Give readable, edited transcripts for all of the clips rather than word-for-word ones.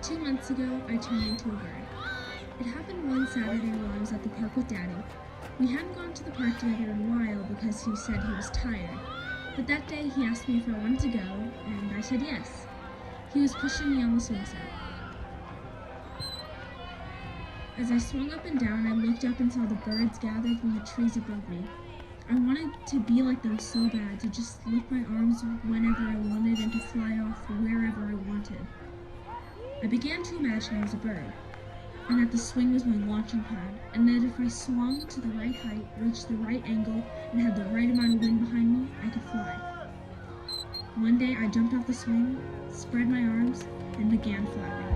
2 months ago, I turned into a bird. It happened one Saturday while I was at the park with Daddy. We hadn't gone to the park together in a while because he said he was tired. But that day he asked me if I wanted to go, and I said yes. He was pushing me on the swing set. As I swung up and down, I looked up and saw the birds gathered from the trees above me. I wanted to be like them so bad, to just lift my arms whenever I wanted and to fly off wherever I wanted. I began to imagine I was a bird, and that the swing was my launching pad, and that if I swung to the right height, reached the right angle, and had the right amount of wind behind me, I could fly. One day I jumped off the swing, spread my arms, and began flapping.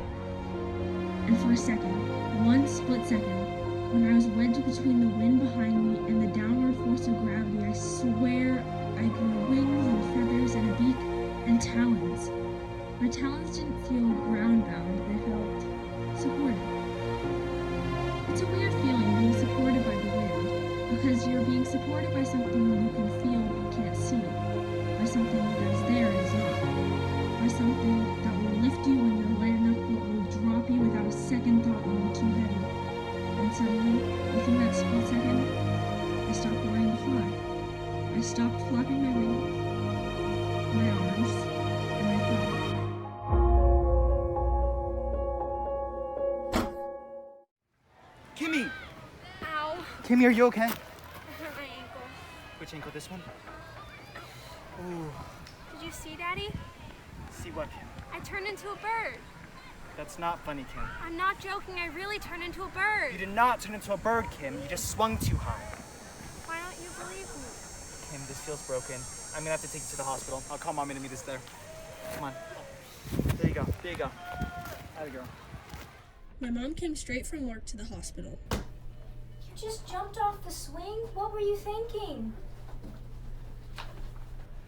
And for a second, one split second, when I was wedged between the wind behind me and the downward force of gravity, I swear I grew wings and feathers and a beak and talons. My talons didn't feel ground-bound, they felt supported. It's a weird feeling being supported by the wind, because you're being supported by something you can feel but can't see, by something that is there and is not, by something that will lift you when you're light enough but will drop you without a second thought when you're too heavy. And suddenly, within that split second, I stopped wanting to fly. I stopped flapping my wings, my arms, and I fell. Kimmy! Ow. Kimmy, are you okay? I hurt my ankle. Which ankle? This one? Ooh. Did you see, Daddy? See what, Kim? I turned into a bird. That's not funny, Kim. I'm not joking. I really turned into a bird. You did not turn into a bird, Kim. You just swung too high. Why don't you believe me? Kim, this feels broken. I'm gonna have to take you to the hospital. I'll call Mommy to meet us there. Come on. There you go. There you go. Atta girl. My mom came straight from work to the hospital. You just jumped off the swing? What were you thinking?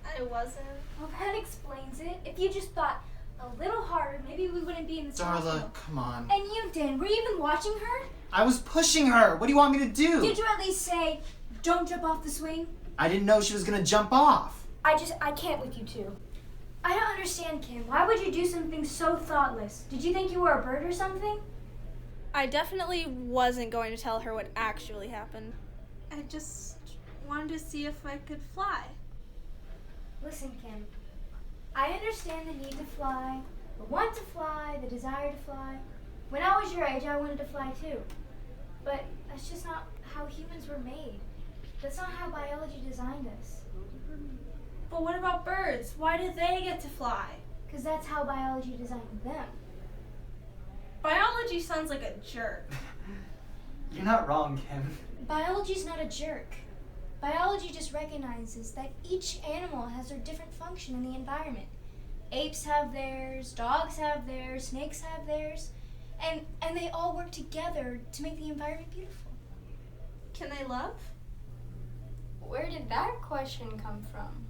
I wasn't. Well, that explains it. If you just thought a little harder, maybe we wouldn't be in this Darla, hospital. come on. And you didn't. Were you even watching her? I was pushing her. What do you want me to do? Did you at least say, don't jump off the swing? I didn't know she was gonna jump off. I can't with you two. I don't understand, Kim. Why would you do something so thoughtless? Did you think you were a bird or something? I definitely wasn't going to tell her what actually happened. I just wanted to see if I could fly. Listen, Kim. I understand the need to fly, the want to fly, the desire to fly. When I was your age, I wanted to fly too. But that's just not how humans were made. That's not how biology designed us. But what about birds? Why do they get to fly? Because that's how biology designed them. Biology sounds like a jerk. You're not wrong, Kim. Biology's not a jerk. Biology just recognizes that each animal has their different function in the environment. Apes have theirs, dogs have theirs, snakes have theirs, and they all work together to make the environment beautiful. Can they love? Where did that question come from?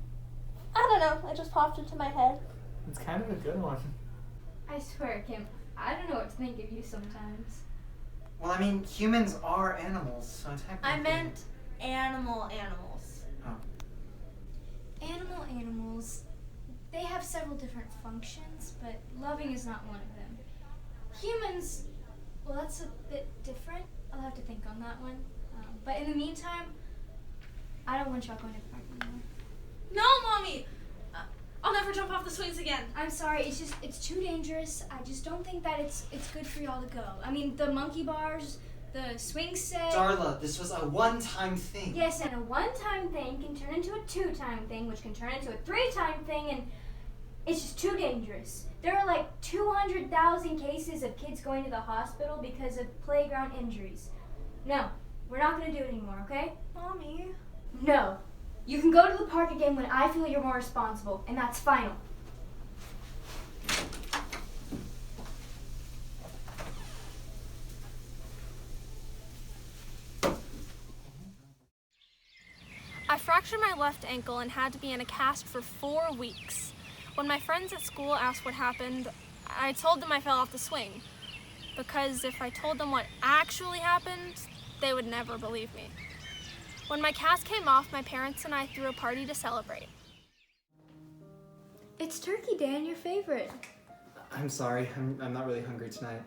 I don't know. It just popped into my head. It's kind of a good one. I swear, Kim, I don't know what to think of you sometimes. Well, I mean, humans are animals, so technically... I meant animals. Oh. Animals, they have several different functions, but loving is not one of them. Humans, well, that's a bit different. I'll have to think on that one. But in the meantime, I don't want y'all going to the park anymore. No, Mommy! I'll never jump off the swings again. I'm sorry, it's too dangerous. I just don't think that it's good for y'all to go. I mean, the monkey bars, the swing set. Darla, this was a one-time thing. Yes, and a one-time thing can turn into a two-time thing, which can turn into a three-time thing, and it's just too dangerous. There are like 200,000 cases of kids going to the hospital because of playground injuries. No, we're not going to do it anymore, okay? Mommy. No. You can go to the park again when I feel you're more responsible, and that's final. I fractured my left ankle and had to be in a cast for 4 weeks. When my friends at school asked what happened, I told them I fell off the swing. Because if I told them what actually happened, they would never believe me. When my cast came off, my parents and I threw a party to celebrate. It's Turkey Day and your favorite. I'm sorry. I'm not really hungry tonight.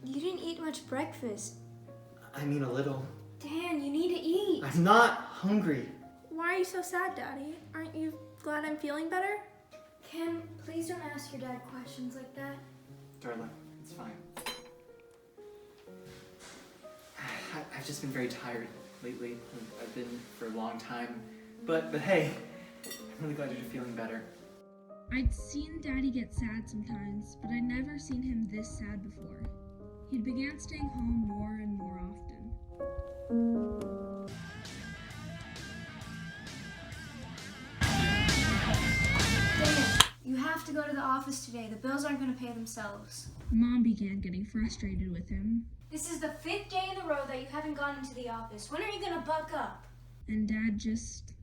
You didn't eat much breakfast. I mean, a little. Dan, you need to eat. I'm not hungry. Why are you so sad, Daddy? Aren't you glad I'm feeling better? Kim, please don't ask your dad questions like that. Darla, it's fine. I've just been very tired lately. I've been for a long time. But hey, I'm really glad you're feeling better. I'd seen Daddy get sad sometimes, but I'd never seen him this sad before. He'd began staying home more and more often. Dan, you have to go to the office today. The bills aren't going to pay themselves. Mom began getting frustrated with him, This is the 5th day in a row that you haven't gone into the office. When are you going to buck up? and Dad just...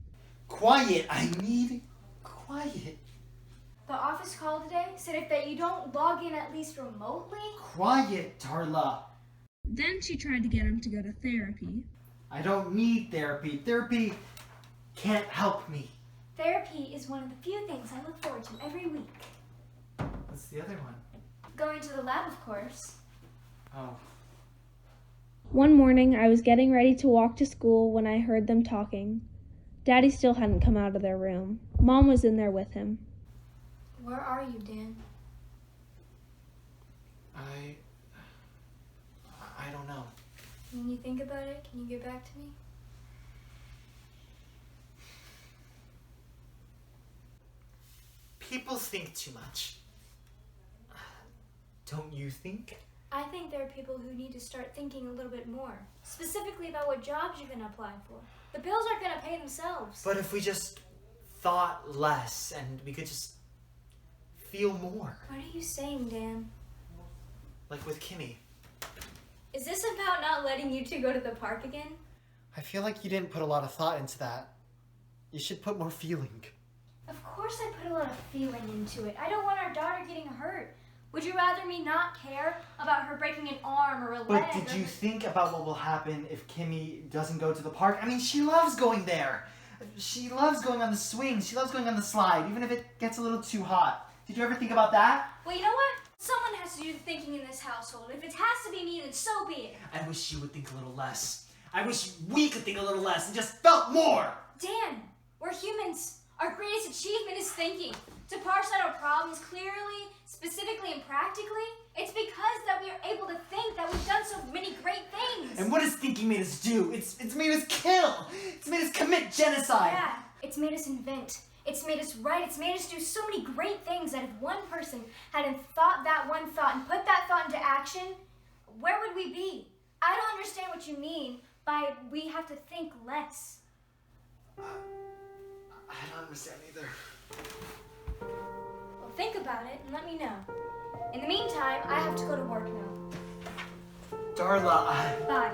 Quiet! I need quiet. The office call today said if you don't log in at least remotely. Quiet, Darla. Then she tried to get him to go to therapy. I don't need therapy. Therapy can't help me. Therapy is one of the few things I look forward to every week. What's the other one? Going to the lab, of course. Oh. One morning, I was getting ready to walk to school when I heard them talking. Daddy still hadn't come out of their room. Mom was in there with him. Where are you, Dan? I don't know. When you think about it, can you get back to me? People think too much. Don't you think? I think there are people who need to start thinking a little bit more, specifically about what jobs you're going to apply for. The bills aren't going to pay themselves. But if we just thought less and we could just feel more. What are you saying, Dan? Like with Kimmy. Is this about not letting you two go to the park again? I feel like you didn't put a lot of thought into that. You should put more feeling. Of course I put a lot of feeling into it. I don't want our daughter getting hurt. Would you rather me not care about her breaking an arm or a leg? But did you think about what will happen if Kimmy doesn't go to the park? I mean, she loves going there. She loves going on the swing. She loves going on the slide, even if it gets a little too hot. Did you ever think about that? Well, you know what? Someone has to do the thinking in this household. If it has to be me, then so be it. I wish you would think a little less. I wish we could think a little less and just felt more. Dan, we're humans. Our greatest achievement is thinking. To parse out our problems clearly, specifically and practically, it's because that we are able to think that we've done so many great things. And what has thinking made us do? It's made us kill. It's made us commit genocide. Yeah, it's made us invent. It's made us write. It's made us do so many great things that if one person hadn't thought that one thought and put that thought into action, where would we be? I don't understand what you mean by we have to think less. I don't understand either. Well, think about it and let me know. In the meantime, I have to go to work now. Darla, Bye.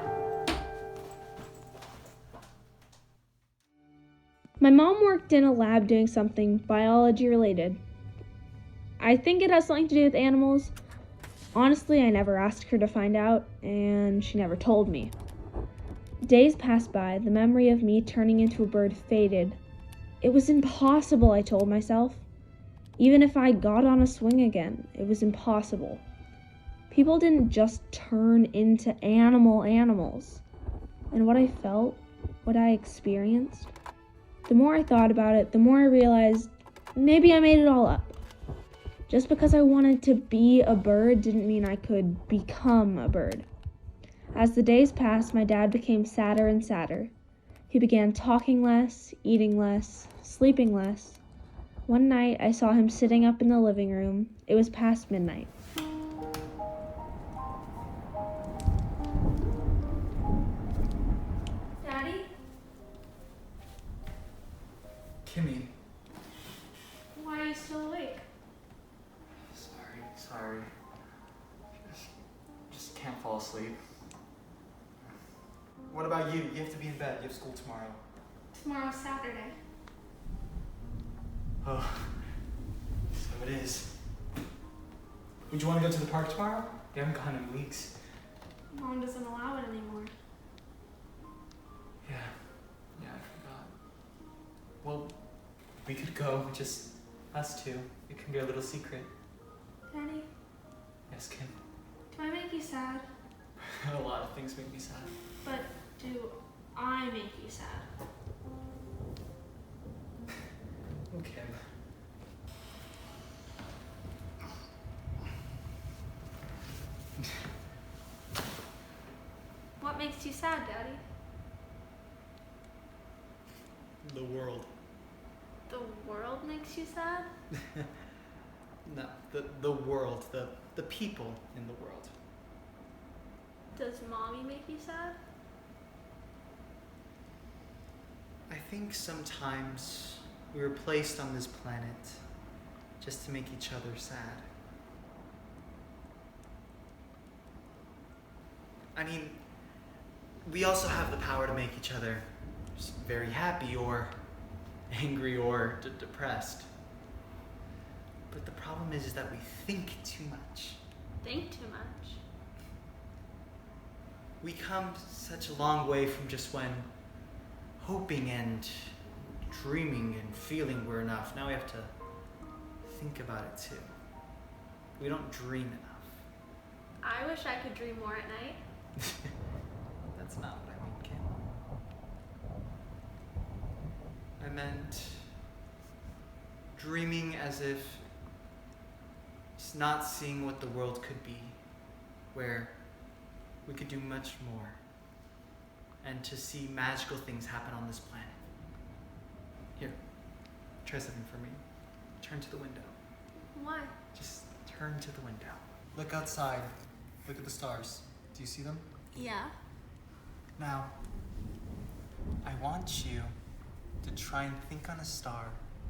My mom worked in a lab doing something biology related. I think it has something to do with animals. Honestly, I never asked her to find out, and she never told me. Days passed by, the memory of me turning into a bird faded. It was impossible, I told myself. Even if I got on a swing again, it was impossible. People didn't just turn into animals. And what I felt, what I experienced, the more I thought about it, the more I realized maybe I made it all up. Just because I wanted to be a bird didn't mean I could become a bird. As the days passed, my dad became sadder and sadder. He began talking less, eating less, sleeping less. One night, I saw him sitting up in the living room. It was past midnight. Daddy? Kimmy. Why are you still awake? Sorry. Just can't fall asleep. What about you? You have to be in bed. You have school tomorrow. Tomorrow's Saturday. Oh, so it is. Would you want to go to the park tomorrow? We haven't gone in weeks. Mom doesn't allow it anymore. Yeah, I forgot. Well, we could go, just us two. It can be a little secret. Daddy, Yes, Kim. Do I make you sad? A lot of things make me sad. But do I make you sad? Oh, Kim. What makes you sad, Daddy? The world. The world makes you sad? No, the world, the people in the world. Does Mommy make you sad? I think sometimes we were placed on this planet just to make each other sad. I mean, we also have the power to make each other just very happy or angry or depressed. But the problem is that we think too much. Think too much. We come such a long way from just when hoping and dreaming and feeling were enough. Now we have to think about it too. We don't dream enough. I wish I could dream more at night. That's not what I mean, Kim. I meant dreaming as if just not seeing what the world could be, where we could do much more, and to see magical things happen on this planet. Here, try something for me. Turn to the window. Why? Just turn to the window. Look outside. Look at the stars. Do you see them? Yeah. Now, I want you to try and think on a star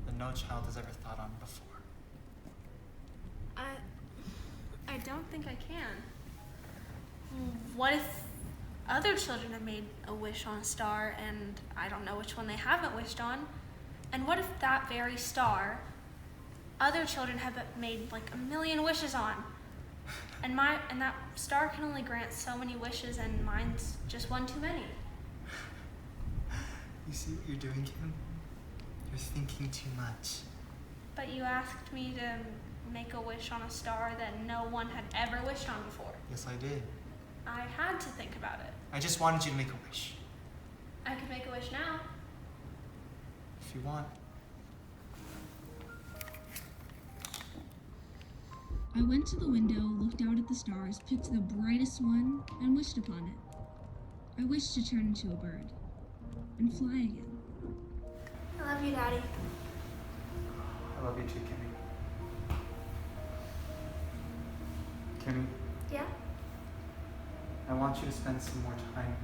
that no child has ever thought on before. I don't think I can. What if other children have made a wish on a star and I don't know which one they haven't wished on? And what if that very star other children have made like 1,000,000 wishes on? And that star can only grant so many wishes and mine's just one too many. You see what you're doing, Kim? You're thinking too much. But you asked me to make a wish on a star that no one had ever wished on before. Yes, I did. I had to think about it. I just wanted you to make a wish. I could make a wish now. If you want. I went to the window, looked out at the stars, picked the brightest one, and wished upon it. I wished to turn into a bird and fly again. I love you, Daddy. I love you too, Kimmy. Kimmy, Yeah? I want you to spend some more time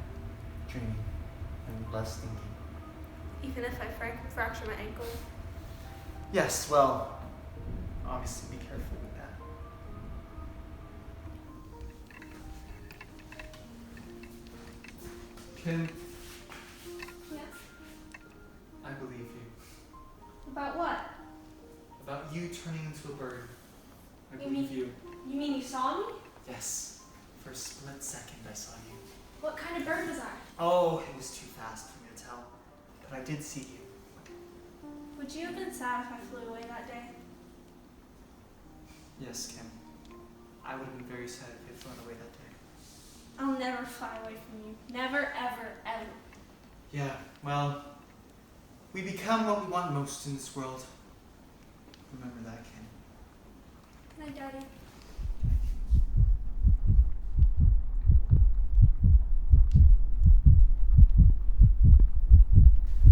dreaming and less thinking. Even if I fracture my ankle? Yes, well, obviously be careful with that. Kim, Yeah. I believe you. About what? About you turning into a bird. I You believe mean- you. You mean you saw me? Yes. For a split second I saw you. What kind of bird was I? Oh, it was too fast for me to tell. But I did see you. Would you have been sad if I flew away that day? Yes, Kim. I would have been very sad if you had flown away that day. I'll never fly away from you. Never, ever, ever. Yeah, well, we become what we want most in this world. Remember that, Kim. Good night, Daddy.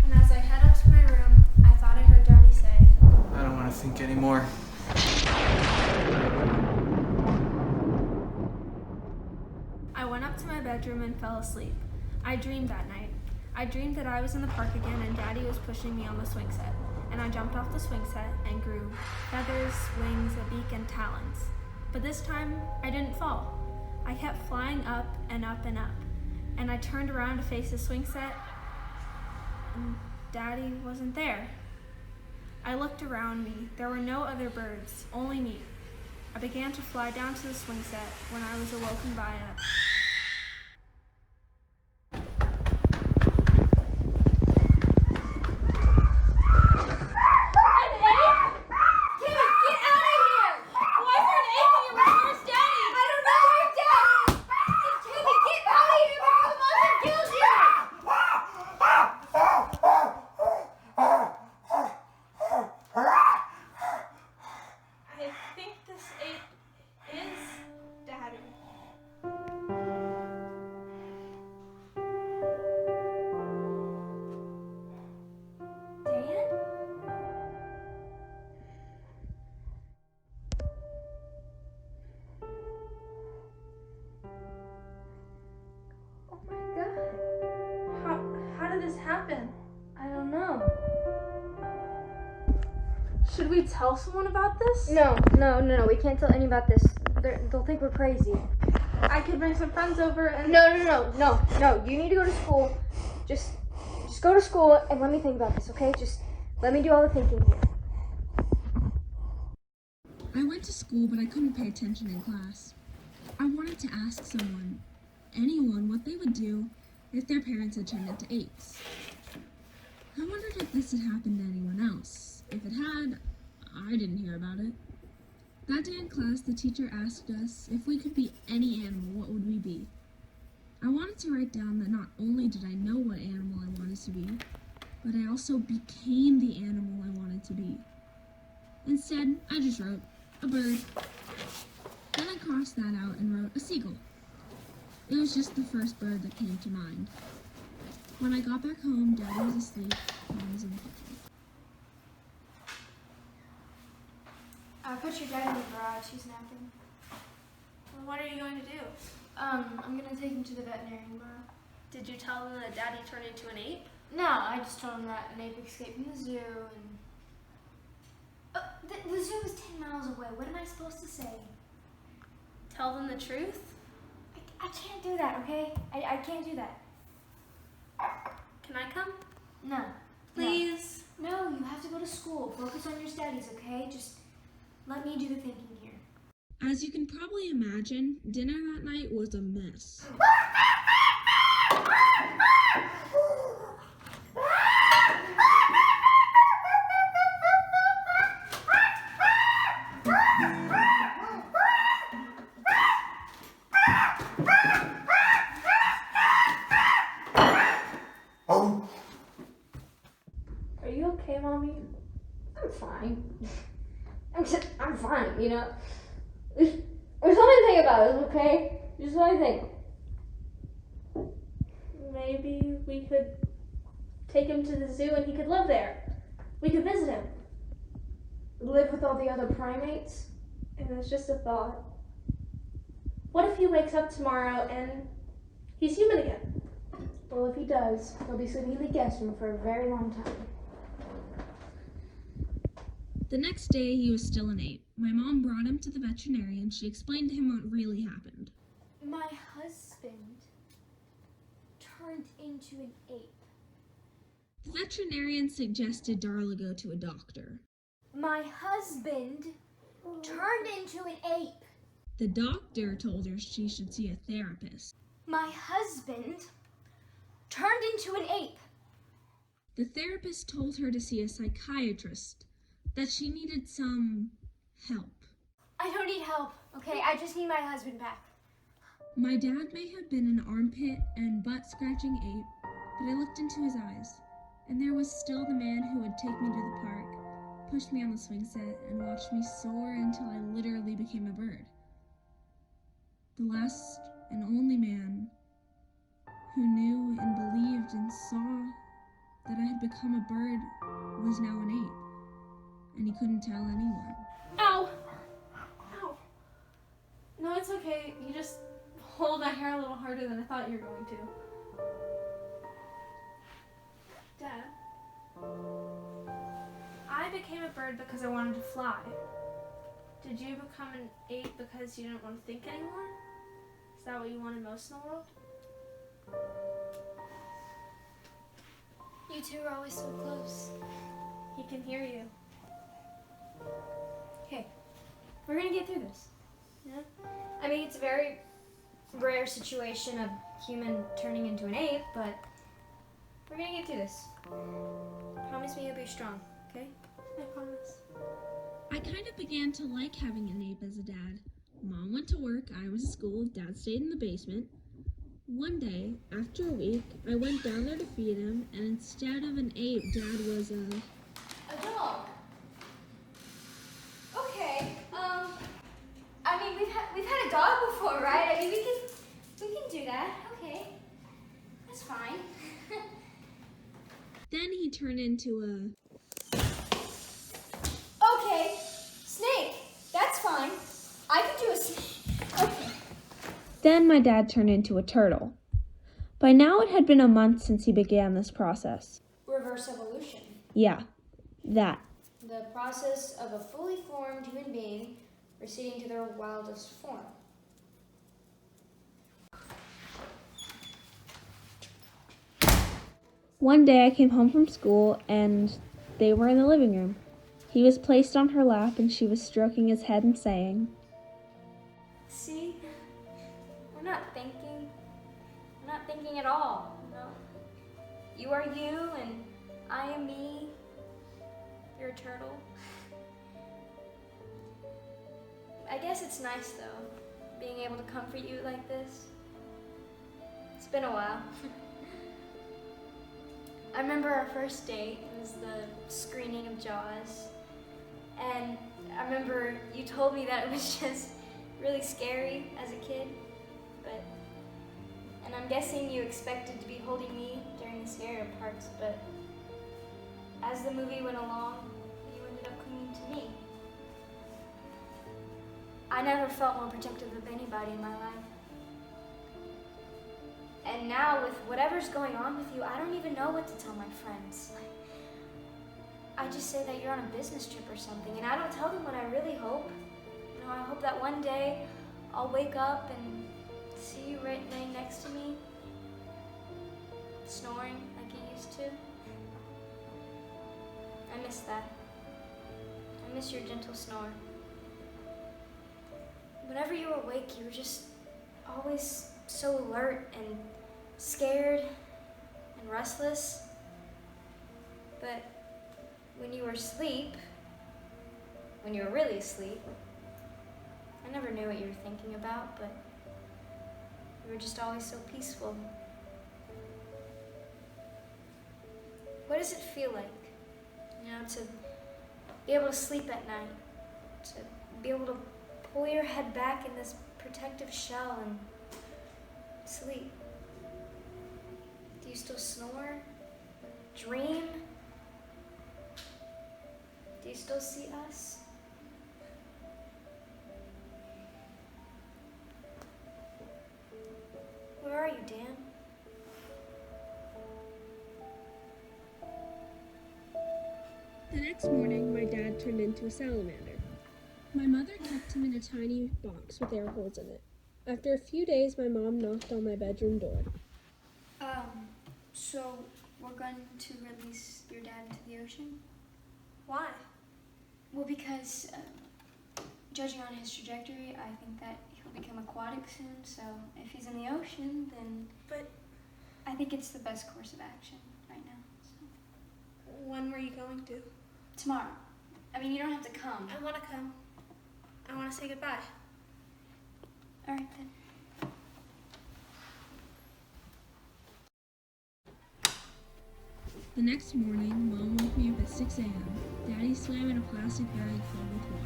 And as I head up to my room, I thought I heard Daddy say, I don't want to think anymore. I went up to my bedroom and fell asleep. I dreamed that night. I dreamed that I was in the park again and Daddy was pushing me on the swing set. And I jumped off the swing set and grew feathers, wings, a beak, and talons. But this time, I didn't fall. I kept flying up and up and up. And I turned around to face the swing set, and Daddy wasn't there. I looked around me. There were no other birds, only me. I began to fly down to the swing set when I was awoken by a... Daddy! Should we tell someone about this? No, we can't tell any about this. They'll think we're crazy. I could bring some friends over and... No, you need to go to school. Just go to school and let me think about this, okay? Just let me do all the thinking here. I went to school, but I couldn't pay attention in class. I wanted to ask someone, anyone, what they would do if their parents had turned into apes. I wondered if this had happened to anyone else. If it had, I didn't hear about it. That day in class, the teacher asked us if we could be any animal, what would we be? I wanted to write down that not only did I know what animal I wanted to be, but I also became the animal I wanted to be. Instead, I just wrote a bird. Then I crossed that out and wrote a seagull. It was just the first bird that came to mind. When I got back home, Daddy was asleep, Mom was in the kitchen. I put your dad in the garage. He's napping. Well, what are you going to do? I'm gonna take him to the veterinarian tomorrow. Did you tell them that Daddy turned into an ape? No, I just told him that an ape escaped from the zoo and... the zoo is 10 miles away. What am I supposed to say? Tell them the truth? I can't do that, okay? I can't do that. Can I come? No. Please? No, you have to go to school. Focus on your studies, okay? Just let me do the thinking here. As you can probably imagine, dinner that night was a mess. Are you okay, Mommy? I'm fine. I'm fine, you know? There's something to think about it, okay? Just what I think. Maybe we could take him to the zoo and he could live there. We could visit him. Live with all the other primates. And it's just a thought. What if he wakes up tomorrow and he's human again? Well, if he does, he'll be sleeping in the guest room for a very long time. The next day, he was still an ape. My mom brought him to the veterinarian. She explained to him what really happened. My husband turned into an ape. The veterinarian suggested Darla go to a doctor. My husband turned into an ape. The doctor told her she should see a therapist. My husband turned into an ape. The therapist told her to see a psychiatrist, that she needed some help. I don't need help, okay? I just need my husband back. My dad may have been an armpit and butt-scratching ape, but I looked into his eyes, and there was still the man who would take me to the park, push me on the swing set, and watch me soar until I literally became a bird. The last and only man who knew and believed and saw that I had become a bird was now an ape. And he couldn't tell anyone. Ow! Ow! No, it's okay. You just hold my hair a little harder than I thought you were going to. Dad, I became a bird because I wanted to fly. Did you become an ape because you didn't want to think anymore? Is that what you wanted most in the world? You two are always so close. He can hear you. Okay, we're gonna get through this. Yeah? I mean, it's a very rare situation of human turning into an ape, but we're gonna get through this. Promise me you'll be strong, okay? I promise. I kind of began to like having an ape as a dad. Mom went to work, I was at school, Dad stayed in the basement. One day, after a week, I went down there to feed him, and instead of an ape, Dad was A dog. Okay. I mean, we've had a dog before, right? I mean, we can do that. Okay, that's fine. Then he turned into Okay, snake. That's fine. I can do a snake. Okay. Then my dad turned into a turtle. By now it had been a month since he began this process. Reverse evolution. Yeah, that. the process of a fully formed human being receding to their wildest form. One day I came home from school and they were in the living room. He was placed on her lap and she was stroking his head and saying, See? We're not thinking at all. No. You are you and I am me. You're a turtle. I guess it's nice though, being able to comfort you like this. It's been a while. I remember our first date. It was the screening of Jaws. And I remember you told me that it was just really scary as a kid. And I'm guessing you expected to be holding me during the scarier parts, but as the movie went along, you ended up clinging to me. I never felt more protective of anybody in my life. And now, with whatever's going on with you, I don't even know what to tell my friends. I just say that you're on a business trip or something, and I don't tell them what I really hope. You know, I hope that one day I'll wake up and see you right laying next to me, snoring like you used to. I miss that. I miss your gentle snore. Whenever you were awake, you were just always so alert and scared and restless. But when you were asleep, when you were really asleep, I never knew what you were thinking about, but you were just always so peaceful. What does it feel like, you know, to be able to sleep at night, to be able to pull your head back in this protective shell and sleep? Do you still snore? Dream? Do you still see us? Where are you, Dan? The next morning, my dad turned into a salamander. My mother kept him in a tiny box with air holes in it. After a few days, my mom knocked on my bedroom door. So we're going to release your dad into the ocean? Why? Well, because judging on his trajectory, I think that he'll become aquatic soon, so if he's in the ocean, then... But I think it's the best course of action right now. So. when were you going to? Tomorrow. I mean, you don't have to come. I want to come. I want to say goodbye. All right, then. The next morning, Mom woke me up at 6 a.m. Daddy swam in a plastic bag filled with water.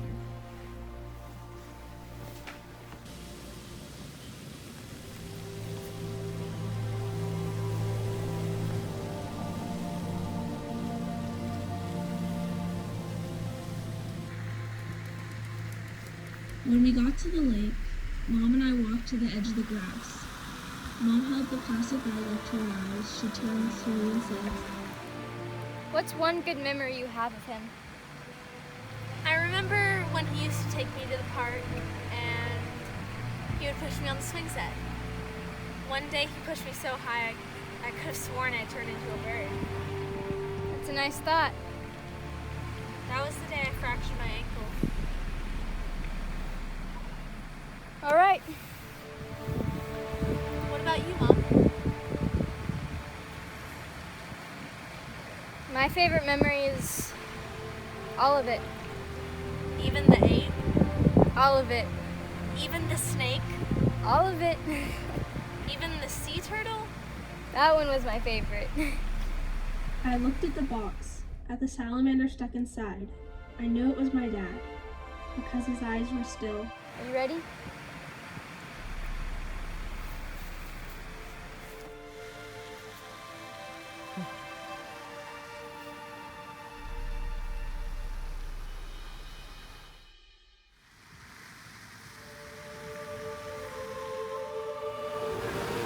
When we got to the lake, Mom and I walked to the edge of the grass. Mom held the plastic bag up to her eyes. She turned slowly and said, What's one good memory you have of him? I remember when he used to take me to the park and he would push me on the swing set. One day he pushed me so high I could have sworn I turned into a bird. That's a nice thought. That was the day I fractured my ankle. All right. What about you, Mom? My favorite memory is all of it. Even the ape? All of it. Even the snake? All of it. Even the sea turtle? That one was my favorite. I looked at the box, at the salamander stuck inside. I knew it was my dad, because his eyes were still. Are you ready?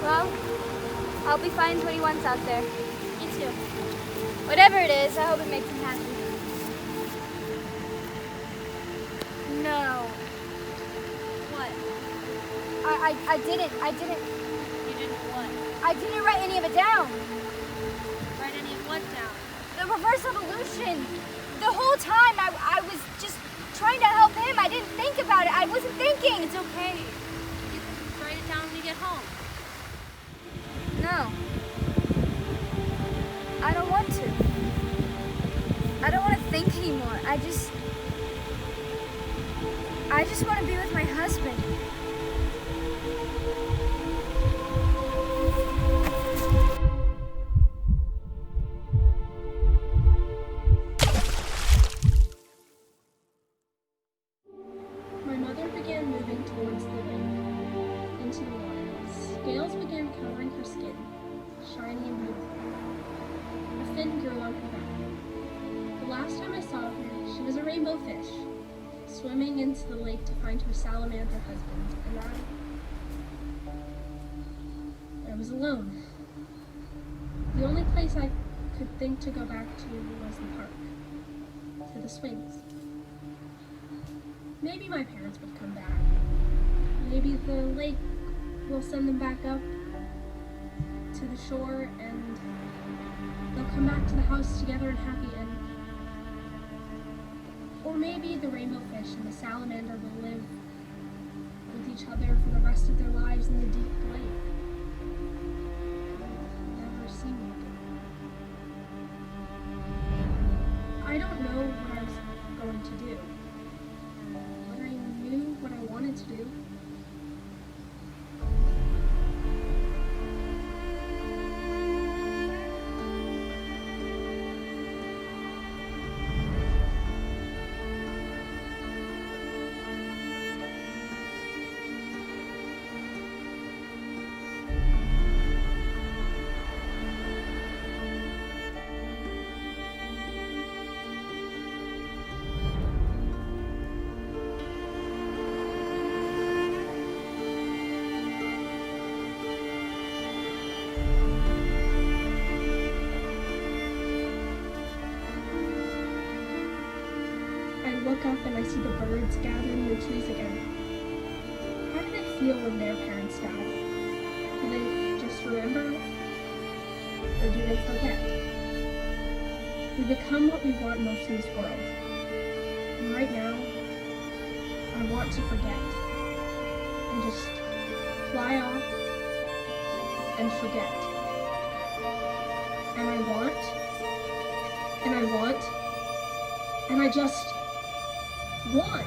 Well, I hope he finds what he wants out there. Me too. Whatever it is, I hope it makes him happy. I didn't. You didn't what? I didn't write any of it down. Write any of what down? The reverse evolution. The whole time I was just trying to help him. I didn't think about it. I wasn't thinking. It's okay. You can write it down when you get home. No. I don't want to. I don't want to think anymore. I just want to be with my husband. My mother began moving towards the lake, into the water. Scales began covering her skin, shiny and beautiful. A fin grew on her back. The last time I saw her, she was a rainbow fish, swimming into the lake to find her salamander husband, and I was alone. The only place I could think to go back to was the park, to the swings. Maybe my parents would come back. Maybe the lake will send them back up to the shore and they'll come back to the house together and happy, and or maybe the rainbow fish and the salamander will live with each other for the rest of their lives in the deep lake. Never see me again. I don't know what I was going to do. But I knew what I wanted to do. I look up and I see the birds gathering in the trees again. How do they feel when their parents die? Do they just remember? Or do they forget? We become what we want most in this world. And right now, I want to forget. And just fly off and forget. And I want, and I want, and I just want.